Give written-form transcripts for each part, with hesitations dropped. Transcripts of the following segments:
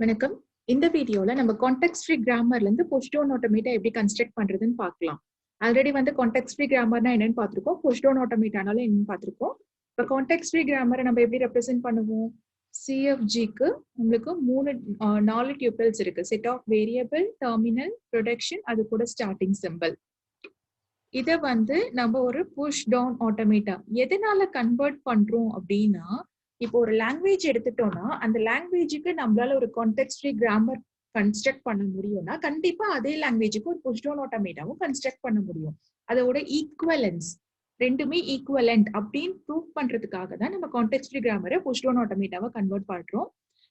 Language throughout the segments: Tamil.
வணக்கம். இந்த வீடியோல நம்ம கான்டெக்ஸ்ட் ஃப்ரீ கிராமர்ல இருந்து புஷ் டவுன் ஆட்டோமேட்டா எப்படி கன்ஸ்ட்ரக்ட் பண்றதுன்னு பார்க்கலாம். ஆல்ரெடி கான்டெக்ஸ்ட் ஃப்ரீ கிராமர்னா என்னன்னு பார்த்திருக்கோம். புஷ் டவுன் ஆட்டோமேட்டானாலும் என்னன்னு பார்த்திருக்கோம். இப்போ கான்டெக்ஸ்ட் ஃப்ரீ கிராமரை நம்ம எப்படி ரெப்ரசென்ட் பண்ணுவோம்? சிஎஃப்ஜிக்கு நம்மளுக்கு 4 டியூபிள்ஸ் இருக்கு. Set of variable, terminal, production, அது கூட ஸ்டார்டிங் சிம்பிள். இதை நம்ம ஒரு புஷ் டவுன் ஆட்டோமேட்டா எதனால கன்வெர்ட் பண்றோம் அப்படின்னா, இப்போ ஒரு லாங்குவேஜ் எடுத்துட்டோம்னா அந்த லாங்குவேஜுக்கு நம்மளால ஒரு கான்டெக்ஸ்ட் ஃப்ரீ கிராமர் கன்ஸ்ட்ரக்ட் பண்ண முடியும்னா கண்டிப்பா அதே லாங்குவேஜுக்கு ஒரு புஷ் டவுன் ஆட்டோமேட்டாவும் கன்ஸ்ட்ரக்ட் பண்ண முடியும். அதோட ஈக்குவலன்ஸ் ரெண்டுமே ஈக்குவலன்ட் அப்படின்னு ப்ரூவ் பண்றதுக்காக தான் நம்ம கான்டெக்ஸ்ட் ஃப்ரீ கிராமரை புஷ் டவுன் ஆட்டோமேட்டாவை கன்வெர்ட் பண்றோம்.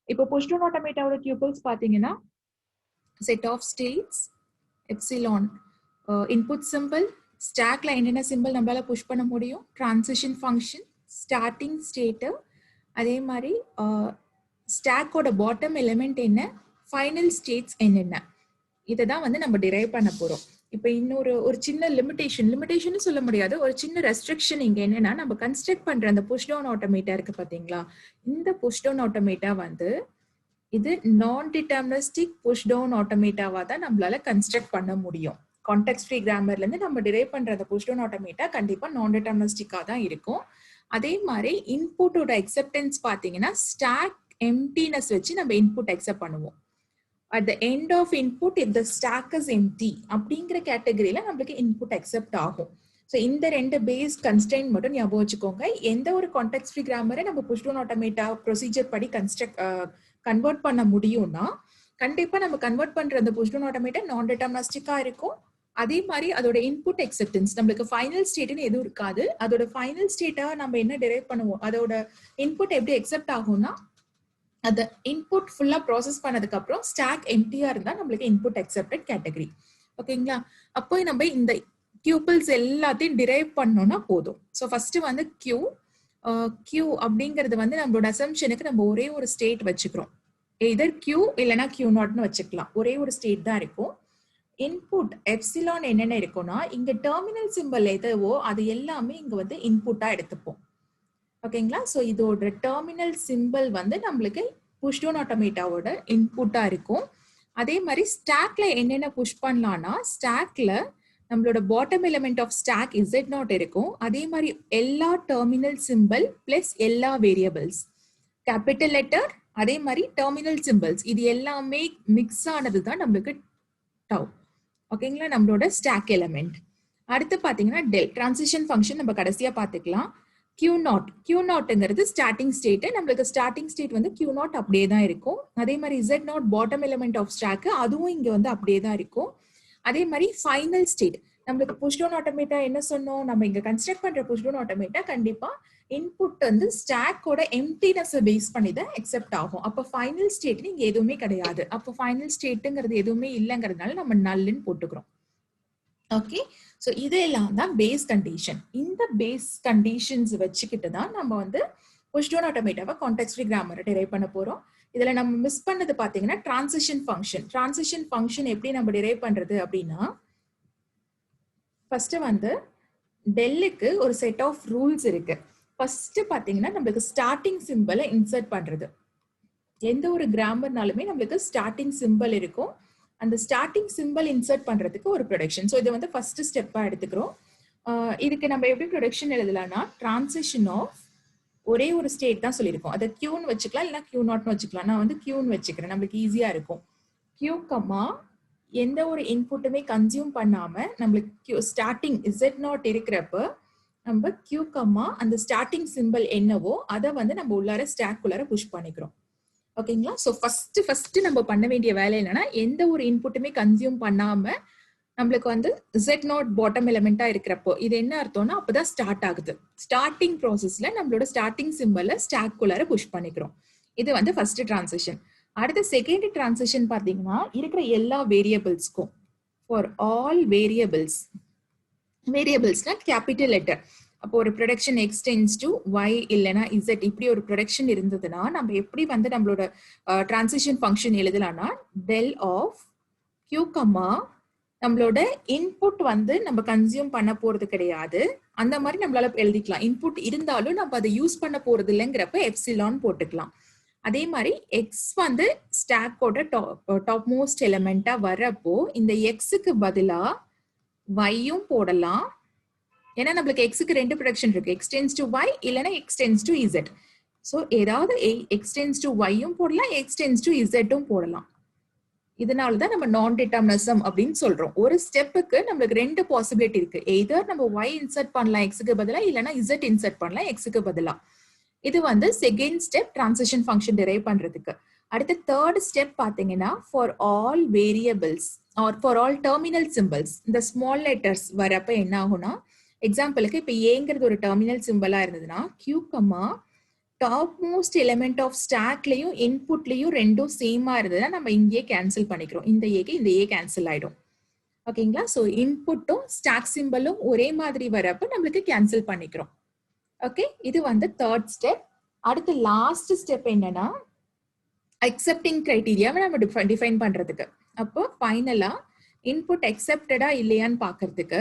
இப்போ புஷ் டவுன் ஆட்டோமேட்டாவோட டியூபிள்ஸ் பாத்தீங்கன்னா set of states, epsilon, input symbol, ஸ்டாக்ல என்னென்ன சிம்பிள் நம்மளால புஷ் பண்ண முடியும், டிரான்சிஷன் ஃபங்க்ஷன், ஸ்டார்டிங் ஸ்டேட்டு, அதே மாதிரி ஸ்டாக்கோட பாட்டம் எலிமெண்ட் என்ன, ஃபைனல் ஸ்டேட்ஸ் என்னென்ன, இதை தான் நம்ம டிரைவ் பண்ண போறோம். இப்போ ஒரு சின்ன லிமிடேஷன் சொல்ல முடியாது, ஒரு சின்ன ரெஸ்ட்ரிக்ஷன் இங்க என்னன்னா, நம்ம கன்ஸ்ட்ரக்ட் பண்ற அந்த புஷ் டவுன் ஆட்டோமேட்டா இருக்கு பாத்தீங்களா, இந்த புஷ் டவுன் ஆட்டோமேட்டா இது நான் டிட்டர்மினிஸ்டிக் புஷ் டவுன் ஆட்டோமேட்டாவா தான் நம்மளால கன்ஸ்ட்ரக்ட் பண்ண முடியும். கான்டெக்ஸ்ட் ஃப்ரீ கிராமர்ல இருந்து நம்ம டிரைவ் பண்ற அந்த புஷ் டவுன் ஆட்டோமேட்டா கண்டிப்பா நான் டிட்டர்மினிஸ்டிக்கா தான் இருக்கும். அதே மாதிரி இன்புட்டோட அக்செப்டன்ஸ் பாத்தீங்கன்னா ஸ்டாக் எம்டினஸ் வச்சு நம்ம இன்புட் அக்செப்ட் பண்ணுவோம். at the end of input if the stack is empty அப்படிங்கிற கேட்டகரியில நம்மளுக்கு இன்புட் அக்செப்ட் ஆகும். ஸோ இந்த ரெண்டு பேஸ் கன்ஸ்ட்ரெயின்ட் மட்டும் ஞாபகம் வச்சுக்கோங்க. எந்த ஒரு கான்டெக்ஸ்ட் ஃப்ரீ கிராமரை நம்ம புஷ் டவுன் ஆட்டோமேட்டா ப்ரொசீஜர் படி கன்வெர்ட் பண்ண முடியும்னா கண்டிப்பா நம்ம கன்வெர்ட் பண்ற அந்த புஷ் டவுன் ஆட்டோமேட்டா நான் டிட்டர்மினிஸ்டிக்கா இருக்கும். அதே மாதிரி அதோட இன்புட் அக்செப்டன்ஸ் நம்மளுக்கு ஃபைனல் ஸ்டேட்னு எதுவும் இருக்காது. அதோட ஃபைனல் ஸ்டேட்டா நம்ம என்ன டிரைவ் பண்ணுவோம், அதோட இன்புட் எப்படி அக்செப்ட் ஆகும்னா அந்த இன்புட் ஃபுல்லா ப்ராசஸ் பண்ணதுக்கு அப்புறம் ஸ்டாக் எம்டியா இருந்தா நம்மளுக்கு இன்புட் அக்செப்டட் கேட்டகரி. ஓகேங்களா? அப்போ நம்ம இந்த டியூபிள்ஸ் எல்லாத்தையும் டிரைவ் பண்ணோம்னா போதும். ஸோ ஃபர்ஸ்ட் கியூ அப்படிங்கிறது நம்மளோட அசம்ஷனுக்கு நம்ம ஒரே ஒரு ஸ்டேட் வச்சுக்கிறோம். எதர் கியூ இல்லைன்னா கியூ நாட்னு வச்சுக்கலாம். ஒரே ஒரு ஸ்டேட் தான் இருக்கும். இன்புட் எப்சிலான் என்னென்ன இருக்கும்னா இங்க டெர்மினல் சிம்பிள் எதுவோ அது எல்லாமே இங்க இன்புட்டா எடுத்துப்போம். ஓகேங்களா? ஸோ இதோட டெர்மினல் சிம்பிள் நம்மளுக்கு புஷ் டவுன் ஆட்டோமேட்டாவோட இன்புட்டா இருக்கும். அதே மாதிரி ஸ்டாக்ல என்னென்ன புஷ் பண்ணலாம்னா ஸ்டாக்ல நம்மளோட bottom element of stock Z0 இருக்கும். அதே மாதிரி எல்லா டெர்மினல் சிம்பிள் பிளஸ் எல்லா வேரியபிள்ஸ், கேபிட்டல் லெட்டர், அதே மாதிரி டெர்மினல் சிம்பிள்ஸ், இது எல்லாமே மிக்ஸ் ஆனது தான் நம்மளுக்கு டவ். ஓகேங்களா? நம்மளோட ஸ்டாக் எலிமெண்ட். அடுத்து பாத்தீங்கன்னா டெல் டிரான்சிஷன் ஃபங்க்ஷன் நம்ம கடைசியா பாத்துக்கலாம். Q0ங்கிறது ஸ்டார்டிங் ஸ்டேட். நம்மளுக்கு ஸ்டார்டிங் ஸ்டேட் Q0 அப்படியே தான் இருக்கும். அதே மாதிரி Z0 bottom element of stock, அதுவும் இங்க அப்படியே தான் இருக்கும். அதே மாதிரி ஃபைனல் ஸ்டேட் நம்மளுக்கு புஷ் டவுன் ஆட்டோமேட்டா என்ன சொன்னோம், நம்ம இங்க கன்ஸ்ட்ரக்ட் பண்ற புஷ் டவுன் ஆட்டோமேட்டா கண்டிப்பா இன்புட் ஸ்டாக்கோட எம்டினஸ் பேஸ் பண்ணி தான் அக்செப்ட் ஆகும். அப்ப ஃபைனல் ஸ்டேட் இங்க எதுவுமே கிடையாது. அப்ப ஃபைனல் ஸ்டேட்ங்கிறது எதுவுமே இல்லைங்கிறதுனால நம்ம நல்லுன்னு போட்டுக்கிறோம். ஓகே, ஸோ இதெல்லாம் தான் பேஸ் கண்டிஷன். இந்த பேஸ் கண்டிஷன்ஸ் வச்சுக்கிட்டு தான் நம்ம புஷ் டவுன் ஆட்டோமேட்டாவை கான்டெக்ஸ்ட் ஃப்ரீ கிராமரை டிரைவ் பண்ண போறோம். இதுல நம்ம மிஸ் பண்ணது பாத்தீங்கன்னா டிரான்சிஷன் ஃபங்க்ஷன். டிரான்சிஷன் ஃபங்க்ஷன் எப்படி நம்ம டிரைவ் பண்றது அப்படின்னா, ஃபர்ஸ்ட் டெல்லுக்கு ஒரு செட் ஆஃப் ரூல்ஸ் இருக்கு. ஃபர்ஸ்ட் பாத்தீங்கன்னா நம்மளுக்கு ஸ்டார்டிங் சிம்பிளை இன்சர்ட் பண்றது. எந்த ஒரு கிராமர்னாலுமே நம்மளுக்கு ஸ்டார்டிங் சிம்பிள் இருக்கும். அந்த ஸ்டார்டிங் சிம்பிள் இன்சர்ட் பண்றதுக்கு ஒரு ப்ரொடக்ஷன். ஸோ இது ஃபர்ஸ்ட் ஸ்டெப்பா எடுத்துக்கிறோம். இதுக்கு நம்ம எப்படி ப்ரொடக்ஷன் எழுதலாம்னா டிரான்சிஷன் ஆஃப் ஒரே ஒரு ஸ்டேட் தான் சொல்லியிருக்கோம். அதை கியூன்னு வச்சுக்கலாம், இல்லைன்னா கியூ நாட்னு வச்சுக்கலாம். நான் கியூன்னு வச்சுக்கிறேன், நம்மளுக்கு ஈஸியா இருக்கும். கியூ கம்மா எந்த ஒரு இன்புட்டுமே கன்சியூம் பண்ணாம நம்மளுக்கு ஸ்டார்டிங் Z0 இருக்கிறப்ப நம்ம கியூ கம்மா அந்த ஸ்டார்டிங் சிம்பிள் என்னவோ அதை நம்ம உள்ளார ஸ்டாக் உள்ளார புஷ் பண்ணிக்கிறோம். ஓகேங்களா? ஸோ ஃபர்ஸ்ட் நம்ம பண்ண வேண்டிய வேலை என்னன்னா, எந்த ஒரு இன்புட்டுமே கன்சியூம் பண்ணாம நம்மளுக்கு Z0 பாட்டம் எலிமெண்டா இருக்கிறப்போ இது என்ன அர்த்தம்னா அப்பதான் ஸ்டார்ட் ஆகுது. ஸ்டார்டிங் ப்ராசஸ்ல நம்மளோட ஸ்டார்டிங் சிம்பிளை ஸ்டாக் குள்ளார புஷ் பண்ணிக்கிறோம். இது ஃபர்ஸ்ட் டிரான்சிஷன். அடுத்த செகண்ட் டிரான்சிஷன் பாத்தீங்கன்னா இருக்கிற எல்லா வேரியபிள்ஸ்க்கும் ஃபார் ஆல் வேரியபிள்ஸ்னா கேபிட்டல் லெட்டர். அப்போ ஒரு ப்ரொடக்ஷன் எக்ஸ்டென்ஸ் டு Y இல்லைன்னா Z இப்படி ஒரு ப்ரொடக்ஷன் இருந்ததுன்னா நம்ம எப்படி நம்மளோட டிரான்சிஷன் ஃபங்க்ஷன் எழுதலாம்னா டெல் ஆஃப் கியூ கம்மா நம்மளோட இன்புட் நம்ம கன்சியூம் பண்ண போறது கிடையாது, அந்த மாதிரி நம்மளால எழுதிக்கலாம். இன்புட் இருந்தாலும் நம்ம அதை யூஸ் பண்ண போறது இல்லைங்கிறப்ப எப்சிலான் போட்டுக்கலாம். அதே மாதிரி எக்ஸ் ஸ்டாக்கோட டாப் மோஸ்ட் எலிமெண்டா வரப்போ இந்த எக்ஸுக்கு பதிலா வையும் போடலாம். ஏன்னா நம்மளுக்கு எக்ஸுக்கு ரெண்டு ப்ரொடக்ஷன் இருக்கு, எக்ஸ் டென்ஸ் டு ஒய் இல்லைன்னா X tends to Z. So ஏதாவது எக்ஸ் டென்ஸ் டு ஒய்யும் போடலாம், எக்ஸ் டென்ஸ் டு இசட்டும் போடலாம். இதனால தான் நம்ம நான் டிட்டர்மினிசம் அப்படின்னு சொல்றோம். ஒரு ஸ்டெப்புக்கு நம்மளுக்கு ரெண்டு பாசிபிலிட்டி இருக்கு, எய்தர் நம்ம ஒய் இன்சர்ட் பண்ணலாம் எக்ஸுக்கு பதிலா இல்லைன்னா இசட் இன்சர்ட் பண்ணலாம் எக்ஸுக்கு பதிலா. இது வந்து second step transition function derive பண்றதுக்கு. அடுத்து தேர்ட் ஸ்டெப் பாத்தீங்கன்னா for all variables or for all terminal symbols இந்த ஸ்மால் லெட்டர்ஸ் வரப்ப என்ன ஆகும்னா, எக்ஸாம்பிளுக்கு இப்போ ஏங்கிறது ஒரு டெர்மினல் சிம்பிளா இருந்ததுன்னா Q comma top most element of ஸ்டாக்லயும் இன்புட்லயும் ரெண்டும் சேமா இருந்ததுன்னா நம்ம இங்கேயே கேன்சல் பண்ணிக்கிறோம், இந்த ஏக்கு இந்த ஏ கேன்சல் ஆயிடும். ஓகேங்களா? ஸோ இன்புட்டும் ஸ்டாக் சிம்பிளும் ஒரே மாதிரி வரப்ப நம்மளுக்கு கேன்சல் பண்ணிக்கிறோம். ஓகே, இது வந்து தேர்ட் ஸ்டெப். அடுத்து லாஸ்ட் ஸ்டெப் என்னன்னா அக்செப்டிங் கிரைட்டீரியாவை நம்ம டிஃபைன் பண்றதுக்கு. அப்போ ஃபைனலா இன்புட் அக்செப்டடா இல்லையான்னு பாக்குறதுக்கு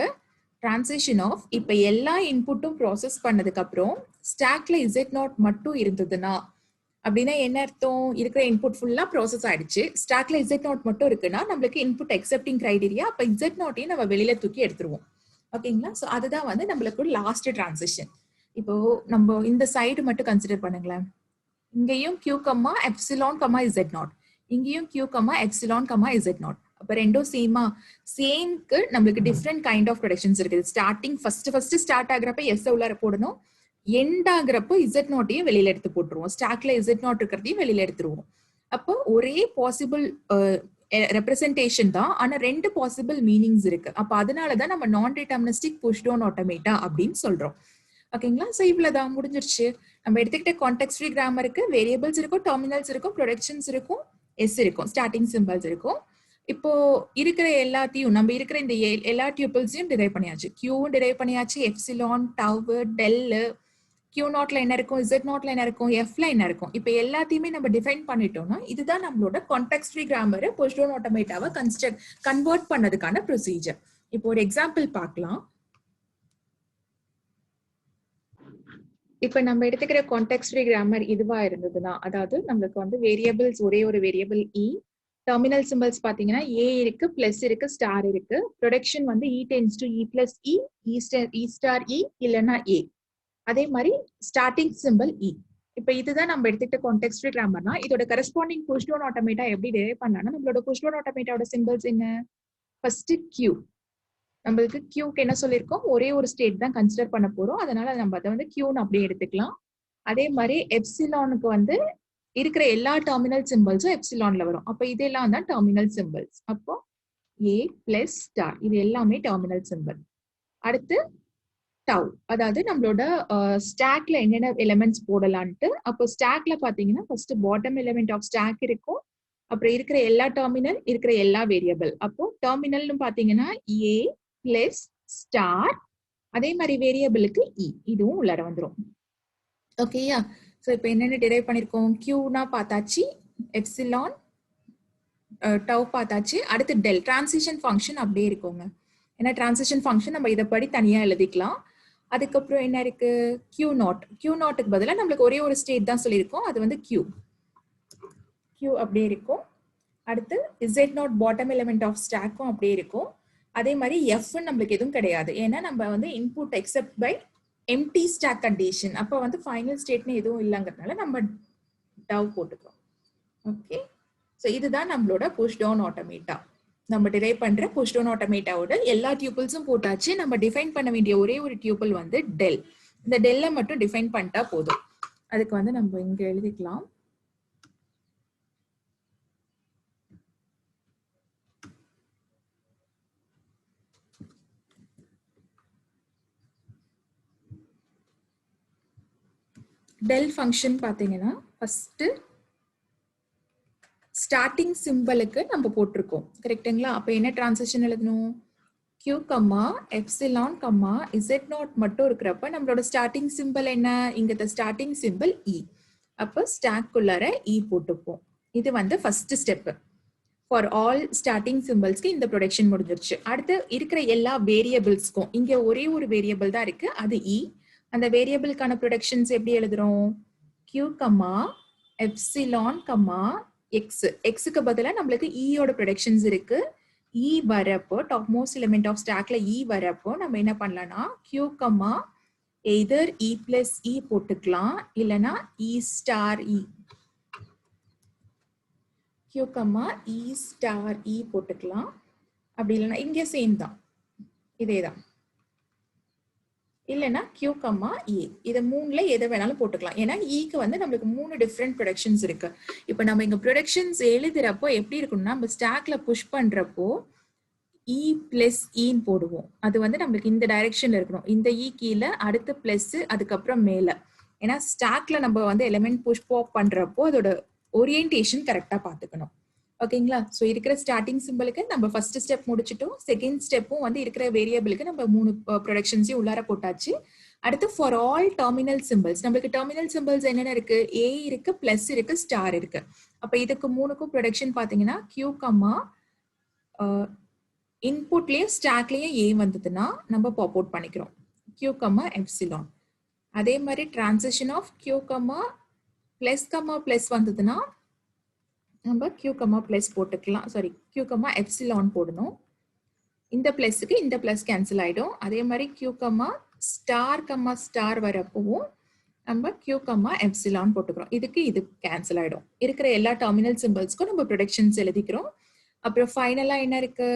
டிரான்சிஷன் ஆஃப் இப்ப எல்லா இன்புட்டும் ப்ராசஸ் பண்ணதுக்கு அப்புறம் ஸ்டாக்ல இசட் நாட் மட்டும் இருந்ததுன்னா அப்படின்னா என்ன அர்த்தம்? இருக்கிற இன்புட் ஃபுல்லா ப்ராசஸ் ஆயிடுச்சு, ஸ்டாக்ல இசட் நாட் மட்டும் இருக்குன்னா நம்மளுக்கு இன்புட் அக்செப்டிங் கிரைட்டீரியா, அப்ப இசட் நாட்டையும் நம்ம வெளியில தூக்கி எடுத்துருவோம். ஓகேங்களா? ஸோ அதுதான் வந்து நம்மளுக்கு லாஸ்ட் டிரான்சிஷன். இப்போ நம்ம இந்த சைடு மட்டும் கன்சிடர் பண்ணுங்களேன். இங்கேயும் Q comma epsilon comma Z naught, இங்கேயும் Q comma epsilon comma Z naught. அப்ப ரெண்டும் சேமா, சேம்க்கு நம்மளுக்கு டிஃப்ரெண்ட் கைண்ட் ஆஃப் ப்ரொடக்ஷன்ஸ் இருக்குது. ஸ்டார்டிங் ஃபர்ஸ்ட் ஸ்டார்ட் ஆகுறப்ப எஸ் உள்ளார போடணும், எண்ட் ஆகுறப்போ இசட் நாட்டையும் வெளியில எடுத்து போட்டுருவோம், ஸ்டாக்ல இசட் நாட் இருக்கிறதையும் வெளியில எடுத்துருவோம். அப்போ ஒரே பாசிபிள் ரெப்ரசன்டேஷன் தான், ஆனா ரெண்டு பாசிபிள் மீனிங்ஸ் இருக்கு. அப்ப அதனாலதான் நம்ம நான் டிட்டர்மினிஸ்டிக் புஷ் டவுன் ஆட்டோமேட்டா அப்படின்னு சொல்றோம். ஓகேங்களா? ஸோ இவ்வளவுதான், முடிஞ்சிருச்சு. நம்ம எடுத்துக்கிட்ட கான்டெக்ஸ்ட் ஃப்ரீ கிராமருக்கு வேரியபிள்ஸ் இருக்கும், டெர்மினல்ஸ் இருக்கும், ப்ரொடக்ஷன்ஸ் இருக்கும், எஸ் இருக்கும், ஸ்டார்டிங் சிம்பிள்ஸ் இருக்கும். இப்போ இருக்கிற எல்லாத்தையும் நம்ம இருக்கிற இந்த எல்லா டியூபிள்ஸையும் டிரைவ் பண்ணியாச்சு. கியூவும் டிரைவ் பண்ணியாச்சு, எப்சிலான், டவ், டெல், கியூ நாட்ல என்ன இருக்கும், இசட் நாட்ல என்ன இருக்கும், எஃப்ல என்ன இருக்கும், இப்போ எல்லாத்தையுமே நம்ம டிஃபைன் பண்ணிட்டோம்னா இதுதான் நம்மளோட கான்டெக்ஸ்ட் ஃப்ரீ கிராமரை புஷ் டவுன் ஆட்டோமேட்டாவை கன்வெர்ட் பண்ணதுக்கான ப்ரொசீஜர். இப்போ ஒரு எக்ஸாம்பிள் பார்க்கலாம். இப்ப நம்ம எடுத்துக்கிற கான்டெக்ஸ்ட் ஃப்ரீ கிராமர் இதுவா இருந்ததுன்னா, அதாவது நம்மளுக்கு வந்து வேரியபிள்ஸ் ஒரே ஒரு வேரியபிள் இ, டெர்மினல் சிம்பிள்ஸ் பாத்தீங்கன்னா ஏ இருக்கு, பிளஸ் இருக்கு, ஸ்டார் இருக்கு, ப்ரொடக்ஷன் வந்து E tends to E plus E, E star E இல்லைன்னா ஏ, அதே மாதிரி ஸ்டார்டிங் சிம்பிள் இ. இப்ப இதுதான் நம்ம எடுத்துக்கிட்ட கான்டெக்ஸ்ட் ஃப்ரீ கிராமர்னா இதோட கரஸ்பாண்டிங் புஷ் டவுன் ஆட்டோமேட்டா எப்படி டிரைவ் பண்ணாங்கன்னா, நம்மளோட புஷ் டவுன் ஆட்டோமேட்டாவோட சிம்பிள்ஸ் என்ன? ஃபர்ஸ்ட் கியூ, நம்மளுக்கு கியூக்கு என்ன சொல்லியிருக்கோம், ஒரே ஒரு ஸ்டேட் தான் கன்சிடர் பண்ண போறோம், அதனால நம்ம அதை வந்து கியூன்னு அப்படியே எடுத்துக்கலாம். அதே மாதிரி எப்சிலானுக்கு வந்து இருக்கிற எல்லா டெர்மினல் சிம்பிள்ஸும் எப்சிலான்ல வரும், அப்ப இதெல்லாம் தான் டெர்மினல் சிம்பிள்ஸ். அப்போ ஏ பிளஸ் ஸ்டார் இது எல்லாமே டெர்மினல் சிம்பிள். அடுத்து டவ், அதாவது நம்மளோட ஸ்டாக்ல என்னென்ன எலிமெண்ட்ஸ் போடலான்ட்டு. அப்போ ஸ்டாக்ல பாத்தீங்கன்னா first bottom element of stack இருக்கும், அப்புறம் இருக்கிற எல்லா டெர்மினல், இருக்கிற எல்லா வேரியபிள். அப்போ டெர்மினல்னு பாத்தீங்கன்னா ஏ பிளஸ் ஸ்டார், அதே மாதிரி வேரியபிளுக்கு இ, இதுவும் உள்ளார வந்துடும். ஓகேயா? ஸோ இப்போ என்னென்ன டிரைவ் பண்ணிருக்கோம், கியூனா பார்த்தாச்சு, எப்சிலான், டவ் பார்த்தாச்சு. அடுத்து டெல், டிரான்சிஷன் ஃபங்க்ஷன் அப்படியே இருக்குங்க, ஏன்னா டிரான்சிஷன் ஃபங்க்ஷன் நம்ம இதை படி தனியா எழுதிக்கலாம். அதுக்கப்புறம் என்ன இருக்கு, கியூ நாட், கியூ நாட்டுக்கு பதிலாக நம்மளுக்கு ஒரே ஒரு ஸ்டேட் தான் சொல்லியிருக்கோம், அது வந்து கியூ, கியூ அப்படியே இருக்கும். அடுத்து Z naught bottom element of ஸ்டாக்கும் அப்படியே இருக்கும். அதே மாதிரி எஃப் நம்மளுக்கு எதுவும் கிடையாது, ஏன்னா நம்ம வந்து input accept by empty stack condition, அப்போ வந்து ஃபைனல் ஸ்டேட்னு எதுவும் இல்லைங்கிறதுனால நம்ம டவ் போட்டுக்கிறோம். ஓகே, ஸோ இதுதான் நம்மளோட புஷ் டவுன் ஆட்டோமேட்டா. நம்ம டிரைவ் பண்ற புஷ் டவுன் ஆட்டோமேட்டாவோட எல்லா டியூபிள்ஸும் போட்டாச்சு. நம்ம டிஃபைன் பண்ண வேண்டிய ஒரே ஒரு டியூபிள் வந்து டெல். இந்த டெல்லை மட்டும் டிஃபைன் பண்ணிட்டா போதும். அதுக்கு வந்து நம்ம இங்க எழுதிக்கலாம். டெல் ஃபங்க்ஷன் பாத்தீங்கன்னா ஃபர்ஸ்ட் ஸ்டார்டிங் சிம்பிளுக்கு நம்ம போட்டிருக்கோம், கரெக்டுங்களா? அப்ப என்ன டிரான்சிஷன் எழுதணும், Q comma epsilon comma Z nought மட்டும் இருக்கிறப்ப நம்மளோட ஸ்டார்டிங் சிம்பிள் என்ன, இங்க ஸ்டார்டிங் சிம்பிள் இ, அப்போ ஸ்டாக் குள்ளார இ போட்டுப்போம். இது வந்து first step. For all starting சிம்பிள்ஸ்க்கு இந்த ப்ரொடக்ஷன் முடிஞ்சிருச்சு. அடுத்து இருக்கிற எல்லா வேரியபிள்ஸ்க்கும் இங்க ஒரே ஒரு வேரியபிள் தான் இருக்கு, அது இ. அந்த வேரியபிளுக்கான ப்ரொடக்ஷன்ஸ் எப்படி எழுதுறோம், கியூ கம்மா எப்சிலான் கம்மா எக்ஸ் எக்ஸுக்கு பதிலாக நம்மளுக்கு ஈயோட ப்ரொடக்ஷன்ஸ் இருக்கு. இ வரப்போ டாப் மோஸ்ட் எலிமெண்ட் ஆஃப் ஸ்டாக்ல இ வரப்போ நம்ம என்ன பண்ணலாம்னா கியூ கம்மா எய்தர் இ பிளஸ் இ போட்டுக்கலாம், இல்லைன்னா இ ஸ்டார் இ. கியூ கம்மா இ ஸ்டார் இ போட்டுக்கலாம். அப்படி இல்லைன்னா இங்கே சேம் தான், இதே தான். இல்லைன்னா கியூ கம்மா ஏ, இதை மூணுல எதை வேணாலும் போட்டுக்கலாம். ஏன்னா ஈக்கு வந்து நம்மளுக்கு 3 டிஃப்ரெண்ட் ப்ரொடக்ஷன்ஸ் இருக்கு. இப்போ நம்ம இங்க ப்ரொடக்ஷன்ஸ் எழுதுறப்போ எப்படி இருக்கும்னா, நம்ம ஸ்டாக்ல புஷ் பண்றப்போ இ பிளஸ் இன்னு போடுவோம். அது வந்து நம்மளுக்கு இந்த டைரக்ஷன்ல இருக்கணும். இந்த இ கீழே அடுத்து பிளஸ் அதுக்கப்புறம் மேல. ஏன்னா ஸ்டாக்ல நம்ம வந்து எலிமெண்ட் புஷ் பாப் பண்றப்போ அதோட ஓரியன்டேஷன் கரெக்டா பாத்துக்கணும். ஓகேங்களா? ஸோ இருக்கிற ஸ்டார்டிங் சிம்பிளுக்கு நம்ம ஃபர்ஸ்ட் ஸ்டெப் முடிச்சிட்டோம். செகண்ட் ஸ்டெப்பும் வந்து இருக்கிற வேரியபிளுக்கு நம்ம 3 ப்ரொடக்ஷன்ஸையும் உள்ளார போட்டாச்சு. அடுத்து ஃபார் ஆல் டெர்மினல் சிம்பிள்ஸ், நம்மளுக்கு டெர்மினல் சிம்பிள்ஸ் என்னென்ன இருக்கு? ஏ இருக்கு, பிளஸ் இருக்கு, ஸ்டார் இருக்கு. அப்ப இதுக்கு 3க்கும் ப்ரொடக்ஷன் பாத்தீங்கன்னா கியூ கம்மா இன்புட்லயும் ஸ்டாக்லயும் ஏ வந்ததுன்னா நம்ம பாப் அவுட் பண்ணிக்கிறோம், கியூ கம்மா எப்சிலான். அதே மாதிரி transition of Q comma plus வந்ததுன்னா நம்ம கியூ கம்மா பிளஸ் போட்டுக்கலாம். சாரி, கியூ கம்மா எப்சிலான் போடணும். இந்த பிளஸ்க்கு இந்த பிளஸ் கேன்சல் ஆயிடும். அதே மாதிரி கியூ கம்மா ஸ்டார் வரப்பவும் நம்ம கியூ கம்மா எப்சிலான் போட்டுக்கிறோம். இதுக்கு இது கேன்சல் ஆயிடும். இருக்கிற எல்லா டெர்மினல் சிம்பிள்ஸ்க்கும் நம்ம ப்ரொடக்ஷன்ஸ் எழுதிக்கிறோம். அப்புறம் ஃபைனலா என்ன இருக்கு?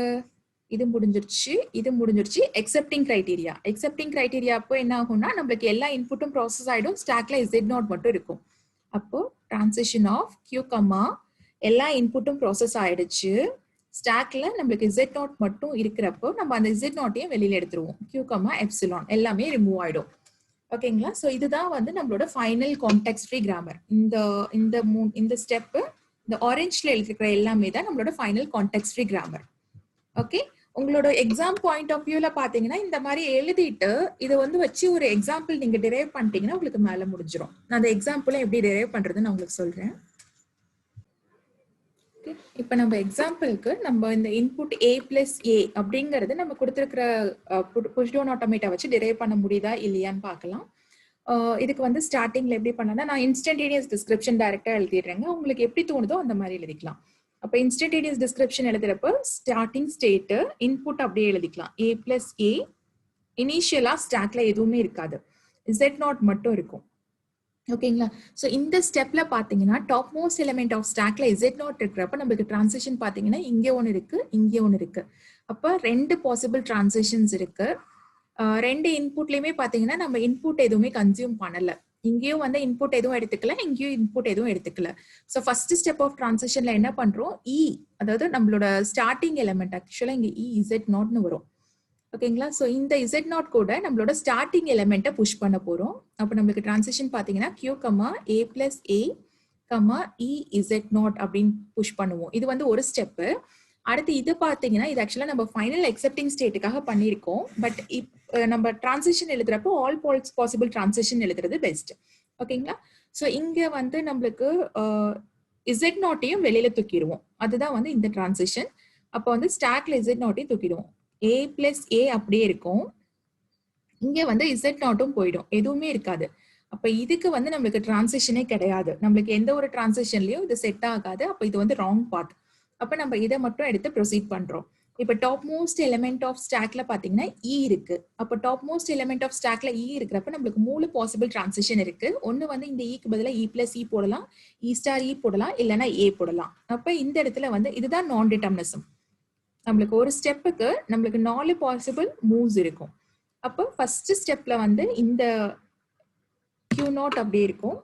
இது முடிஞ்சிருச்சு. எக்ஸெப்டிங் கிரைட்டீரியா அப்போ என்ன ஆகும்னா, நம்மளுக்கு எல்லா இன்புட்டும் ப்ராசஸ் ஆயிடும், ஸ்டாக்ல Z0 மட்டும் இருக்கும். அப்போ டிரான்சிஷன் ஆஃப் கியூ கம்மா எல்லா இன்புட்டும் ப்ராசஸ் ஆயிடுச்சு, ஸ்டாக்ல நம்மளுக்கு Z0 மட்டும் இருக்கிறப்போ நம்ம அந்த Z0ஐயும் வெளியில எடுத்துருவோம். கியூ கம்மா எப்சிலான் எல்லாமே ரிமூவ் ஆயிடும். ஓகேங்களா? ஸோ இதுதான் வந்து நம்மளோட ஃபைனல் கான்டெக்ஸ்ட் ஃப்ரீ கிராமர். இந்த ஸ்டெப், இந்த ஆரஞ்ச்ல எழுதிருக்கிற எல்லாமே தான் நம்மளோட final context free grammar. Okay, உங்களோட எக்ஸாம் பாயிண்ட் ஆஃப் வியூல பாத்தீங்கன்னா இந்த மாதிரி எழுதிட்டு இதை வந்து வச்சு ஒரு எக்ஸாம்பிள் நீங்க டிரைவ் பண்ணிட்டீங்கன்னா உங்களுக்கு மேல முடிஞ்சிடும். நான் அந்த எக்ஸாம்பிளை எப்படி டிரைவ் பண்றதுன்னு நான் உங்களுக்கு சொல்றேன். இப்ப நம்ம எக்ஸாம்பிளுக்கு நம்ம இந்த இன்புட் ஏ பிளஸ் ஏ அப்படிங்கறது நம்ம கொடுத்திருக்கிற புஷ் டவுன் ஆட்டோமேட்டா வச்சு டிரைவ் பண்ண முடியுதா இல்லையான்னு பார்க்கலாம். இதுக்கு வந்து ஸ்டார்டிங்ல எப்படி பண்ணா, நான் இன்ஸ்டன்டேனியஸ் டிஸ்கிரிப்ஷன் டைரக்டா எழுதிடுறேங்க. உங்களுக்கு எப்படி தோணுதோ அந்த மாதிரி எழுதிக்கலாம். அப்ப இன்ஸ்டன்டேனியஸ் டிஸ்கிரிப்ஷன் எழுதுறப்ப ஸ்டார்டிங் ஸ்டேட் இன்புட் அப்படியே எழுதிக்கலாம். ஏ பிளஸ் ஏ, இனிஷியலா ஸ்டாக்ல எதுவுமே இருக்காது, Z0 மட்டும் இருக்கும். ஓகேங்களா? ஸோ இந்த ஸ்டெப்ல பாத்தீங்கன்னா டாப் மோஸ்ட் எலிமெண்ட் ஆஃப் ஸ்டாக்ல Z0 இருக்கிறப்ப நம்மளுக்கு டிரான்சிஷன் பாத்தீங்கன்னா இங்கே ஒன்று இருக்கு, இங்கே ஒன்று இருக்கு. அப்ப 2 பாசிபிள் டிரான்சிஷன்ஸ் இருக்கு. 2 இன்புட்லயுமே பாத்தீங்கன்னா நம்ம இன்புட் எதுவுமே கன்சியூம் பண்ணல. இங்கேயும் வந்து இன்புட் எதுவும் எடுத்துக்கல, இங்கேயும் இன்புட் எதுவும் எடுத்துக்கல. ஸோ ஃபர்ஸ்ட் ஸ்டெப் ஆஃப் டிரான்சிஷன்ல என்ன பண்றோம்? இ, அதாவது நம்மளோட ஸ்டார்டிங் எலிமெண்ட், ஆக்சுவலா இங்க Z0ன்னு வரும். ஓகேங்களா? ஸோ இந்த Z0 கூட நம்மளோட ஸ்டார்டிங் எலிமெண்ட்டை புஷ் பண்ண போறோம். அப்போ நம்மளுக்கு டிரான்சிஷன் பாத்தீங்கன்னா Q comma A plus A comma Z0 அப்படின்னு புஷ் பண்ணுவோம். இது வந்து ஒரு ஸ்டெப். அடுத்து இது பாத்தீங்கன்னா இது ஆக்சுவலா நம்ம ஃபைனல் எக்ஸெப்டிங் ஸ்டேட்டுக்காக பண்ணியிருக்கோம். பட் நம்ம டிரான்சிஷன் எழுதுறப்போ ஆல் பாசிபிள் டிரான்சிஷன் எழுதுறது பெஸ்ட். ஓகேங்களா? ஸோ இங்க வந்து நம்மளுக்கு Z0ஐயும் வெளியில தூக்கிடுவோம். அதுதான் வந்து இந்த டிரான்சிஷன். அப்போ வந்து ஸ்டாக்ல Z0ஐயும் தூக்கிடுவோம். ஏ பிளஸ் ஏ அப்படியே இருக்கும், இங்க வந்து Z0ம் போயிடும், எதுவுமே இருக்காது. அப்ப இதுக்கு வந்து நம்மளுக்கு டிரான்சிஷனே கிடையாது. நம்மளுக்கு எந்த ஒரு டிரான்சிஷன்லயும் இது செட் ஆகாது. அப்ப இது வந்து ராங் பாத். அப்ப நம்ம இதை மட்டும் எடுத்து ப்ரொசீட் பண்றோம். இப்ப டாப் மோஸ்ட் எலிமெண்ட் ஆஃப் ஸ்டாக்ல பாத்தீங்கன்னா இ இருக்கு. அப்ப டாப் மோஸ்ட் எலிமெண்ட் ஆஃப் ஸ்டாக்ல இ இருக்கிறப்ப நம்மளுக்கு 3 பாசிபிள் டிரான்சிஷன் இருக்கு. ஒன்னு வந்து இந்த ஈக்கு பதிலா இ பிளஸ் இ போடலாம், இ ஸ்டார் இ போடலாம், இல்லைன்னா ஏ போடலாம். அப்ப இந்த இடத்துல வந்து இதுதான் நான் டிட்டர்மினிசம். நம்மளுக்கு ஒரு ஸ்டெப்புக்கு நம்மளுக்கு 4 பாசிபிள் மூவ்ஸ் இருக்கும். அப்போ ஃபர்ஸ்ட் ஸ்டெப்ல வந்து இந்த Q0 அப்படியே இருக்கும்.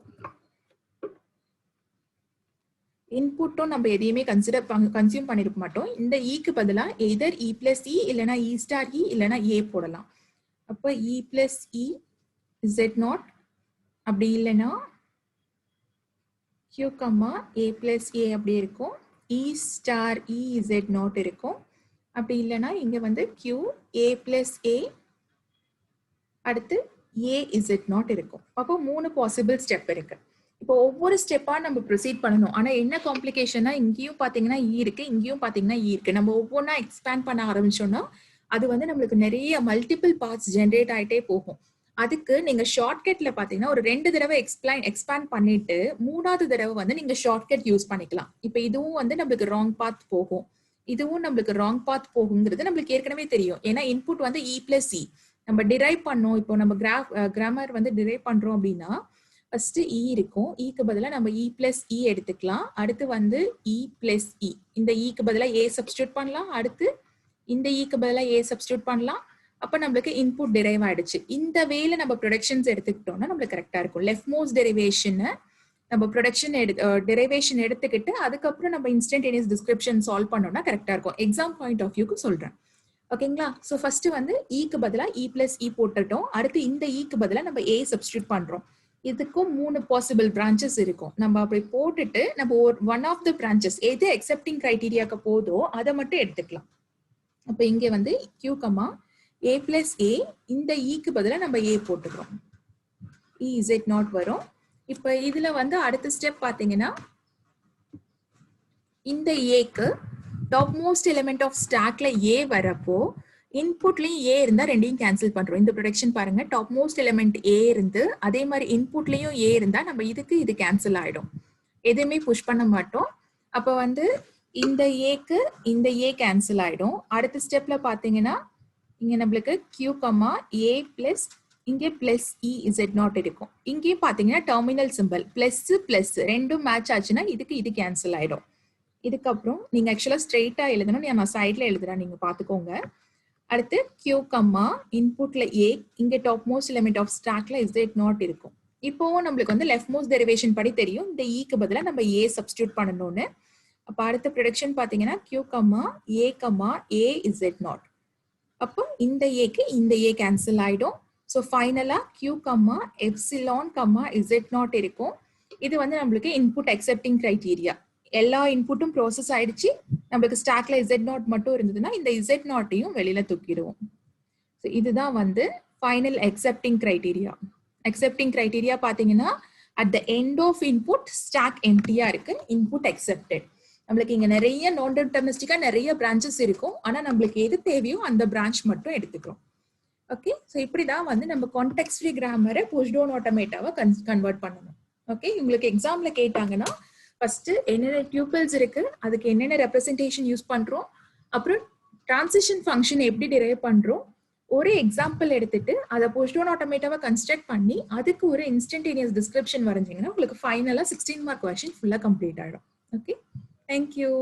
இன்புட்டும் நம்ம எதையுமே கன்சியூம் பண்ணிருக்க மாட்டோம். இந்த ஈக்கு பதிலா எதர் இ பிளஸ் இ இல்லைன்னா இ ஸ்டார் இ இல்லைன்னா ஏ போடலாம். அப்போ இ பிளஸ் இ Z0, அப்படி இல்லைன்னா Q comma A plus A அப்படியே இருக்கும், இ ஸ்டார் இ Z0 இருக்கும். அப்படி இல்லைன்னா இங்க வந்து Q ஏ பிளஸ் ஏ அடுத்து ஏ Z0 இருக்கும். அப்போ 3 பாசிபிள் ஸ்டெப் இருக்கு. இப்போ ஒவ்வொரு ஸ்டெப்பா நம்ம ப்ரொசீட் பண்ணணும். ஆனா என்ன காம்ப்ளிகேஷனா, இங்கேயும் பாத்தீங்கன்னா இ இருக்கு, இங்கேயும் பாத்தீங்கன்னா இ இருக்கு. நம்ம ஒவ்வொன்றா எக்ஸ்பேண்ட் பண்ண ஆரம்பிச்சோம்னா அது வந்து நம்மளுக்கு நிறைய மல்டிபிள் பார்ட்ஸ் ஜென்ரேட் ஆயிட்டே போகும். அதுக்கு நீங்க ஷார்ட்கட்ல பாத்தீங்கன்னா ஒரு 2 தடவை எக்ஸ்பேண்ட் பண்ணிட்டு 3வது தடவை வந்து நீங்க ஷார்ட்கட் யூஸ் பண்ணிக்கலாம். இப்ப இதுவும் வந்து நம்மளுக்கு ராங் பாத் போகும், இதுவும் நம்மளுக்கு ராங் பாத் போகுங்கிறது நம்மளுக்கு ஏற்கனவே தெரியும். ஏன்னா இன்புட் வந்து இ பிளஸ் இ நம்ம டிரைவ் பண்ணோம். இப்போ நம்ம கிராமர் வந்து டிரைவ் பண்றோம் அப்படின்னா ஃபர்ஸ்ட் இ இருக்கும், இக்கு பதிலா நம்ம இ பிளஸ் இ எடுத்துக்கலாம். அடுத்து வந்து இ பிளஸ் இ, இந்த இக்கு பதிலா ஏ சப்ஸ்டியூட் பண்ணலாம். அடுத்து இந்த இக்கு பதிலா ஏ சப்ஸ்டியூட் பண்ணலாம். அப்ப நம்மளுக்கு இன்புட் டிரைவ் ஆயிடுச்சு. இந்த வேல நம்ம ப்ரொடக்ஷன்ஸ் எடுத்துக்கிட்டோம்னா நம்மளுக்கு கரெக்டா இருக்கும். லெஃப்ட் மோஸ்ட் டெரிவேஷன் நம்ம ப்ரொடக்ஷன் டெரிவேஷன் எடுத்துக்கிட்டு அதுக்கப்புறம் நம்ம இன்ஸ்டன்டேனியஸ் டிஸ்கிரிப்ஷன் சால்வ் பண்ணோம்னா கரெக்டா இருக்கும். எக்ஸாம் பாயிண்ட் ஆஃப் வியூக்கு சொல்றேன். ஓகேங்களா? சோ ஃபர்ஸ்ட் வந்து இக்கு பதிலா இ பிளஸ் இ போட்டுட்டோம். அடுத்து இந்த இக்கு பதிலா நம்ம ஏ சப்ஸ்டியூட் பண்றோம். இதுக்கும் 3 பாசிபிள் பிரான்ச்சஸ் இருக்கும். நம்ம அப்படி போட்டுட்டு நம்ம ஒன் ஆஃப் த பிரான்ச்சஸ் எது அக்செப்டிங் கிரைட்டீரியாக்கு போதோ அதை மட்டும் எடுத்துக்கலாம். அப்ப இங்க வந்து Q, A plus A, இந்த ஈக்கு பதிலா நம்ம A போட்டுக்கிறோம். E z not வரும். இப்ப இதுல வந்து அடுத்த ஸ்டெப் பாத்தீங்கன்னா இந்த Aக்கு டாப் மோஸ்ட் எலிமெண்ட் ஆஃப் ஸ்டாக்ல A வரப்போ இன்புட்லயும் A இருந்தா ரெண்டையும் கேன்சல் பண்றோம். இந்த ப்ரொடக்ஷன் பாருங்க, டாப் மோஸ்ட் எலிமெண்ட் A இருந்து அதே மாதிரி இன்புட்லயும் A இருந்தா நம்ம இதுக்கு இது கேன்சல் ஆயிடும், எதுவுமே புஷ் பண்ண மாட்டோம். அப்ப வந்து இந்த Aக்கு இந்த A கேன்சல் ஆயிடும். அடுத்த ஸ்டெப்ல பாத்தீங்கன்னா இங்க நம்மளுக்கு Q, A பிளஸ் இங்கே பிளஸ் இ இசட் நாட் இருக்கும். இங்கேயும் பாத்தீங்கன்னா டெர்மினல் சிம்பிள் பிளஸ் பிளஸ் ரெண்டும் மேட்ச் ஆச்சுன்னா இதுக்கு இது கேன்சல் ஆயிடும். இதுக்கப்புறம் நீங்க ஆக்சுவலா ஸ்ட்ரெயிட்டா எழுதணும், நான் சைட்ல எழுதுறேன், நீங்க பாத்துக்கோங்க. அடுத்து Q, இன்புட்ல A, இங்க டாப் மோஸ்ட் எலிமெண்ட் ஆஃப் ஸ்டாக்ல இசட் நாட் இருக்கும். இப்போ நம்மளுக்கு வந்து லெஃப்ட் மோஸ்ட் டெரிவேஷன் படி தெரியும் இந்த ஈக்கு பதிலா நம்ம A சப்ஸ்டியூட் பண்ணணும்னு. அப்ப அடுத்த ப்ரொடக்ஷன் பாத்தீங்கன்னா Q, A இசட் நாட். அப்போ இந்த ஏக்கு இந்த ஏ கேன்சல் ஆயிடும். ஸோ ஃபைனலா Q, எப்சிலான், இசட் நாட் இருக்கும். இது வந்து நம்மளுக்கு இன்புட் அக்செப்டிங் கிரைட்டீரியா. எல்லா இன்புட்டும் ப்ராசஸ் ஆயிடுச்சு, நம்மளுக்கு ஸ்டாக்ல இசட் நாட் மட்டும் இருந்ததுன்னா இந்த இசட் நாட்டையும் வெளியில தூக்கிடுவோம். ஸோ இதுதான் வந்து final accepting criteria. Accepting criteria பாத்தீங்கன்னா at the end of input stack எம்டியா இருக்கு, இன்புட் அக்செப்டட். நம்மளுக்கு இங்க நிறைய நான் டிட்டர்மினிஸ்டிக்கா நிறைய பிரான்ச்சஸ் இருக்கும், ஆனா நம்மளுக்கு எது தேவையோ அந்த பிரான்ச் மட்டும் எடுத்துக்கிறோம். ஓகே, சோ இப்படிதான் வந்து நம்ம கான்டெக்ஸ்ட் ஃப்ரீ கிராமரை புஷ் டவுன் ஆட்டோமேட்டாவா கன்வெர்ட் பண்ணணும். ஓகே, உங்களுக்கு எக்ஸாம்ல கேட்டாங்கன்னா ஃபர்ஸ்ட் என்னென்ன டியூபிள்ஸ் இருக்கு, அதுக்கு என்னென்ன ரெப்ரசன்டேஷன் யூஸ் பண்றோம், அப்புறம் டிரான்சிஷன் ஃபங்க்ஷன் எப்படி டிரைவ் பண்றோம், ஒரு எக்ஸாம்பிள் எடுத்துட்டு அதை புஷ் டவுன் ஆட்டோமேட்டாவா கன்ஸ்ட்ரக்ட் பண்ணி அதுக்கு ஒரு இன்ஸ்டன்டேனியஸ் டிஸ்கிரிப்ஷன் வரைஞ்சீங்கன்னா உங்களுக்கு ஃபைனலா 16 மார்க் கொஸ்டின் ஃபுல்லா கம்ப்ளீட் ஆயிடும். Okay, thank you.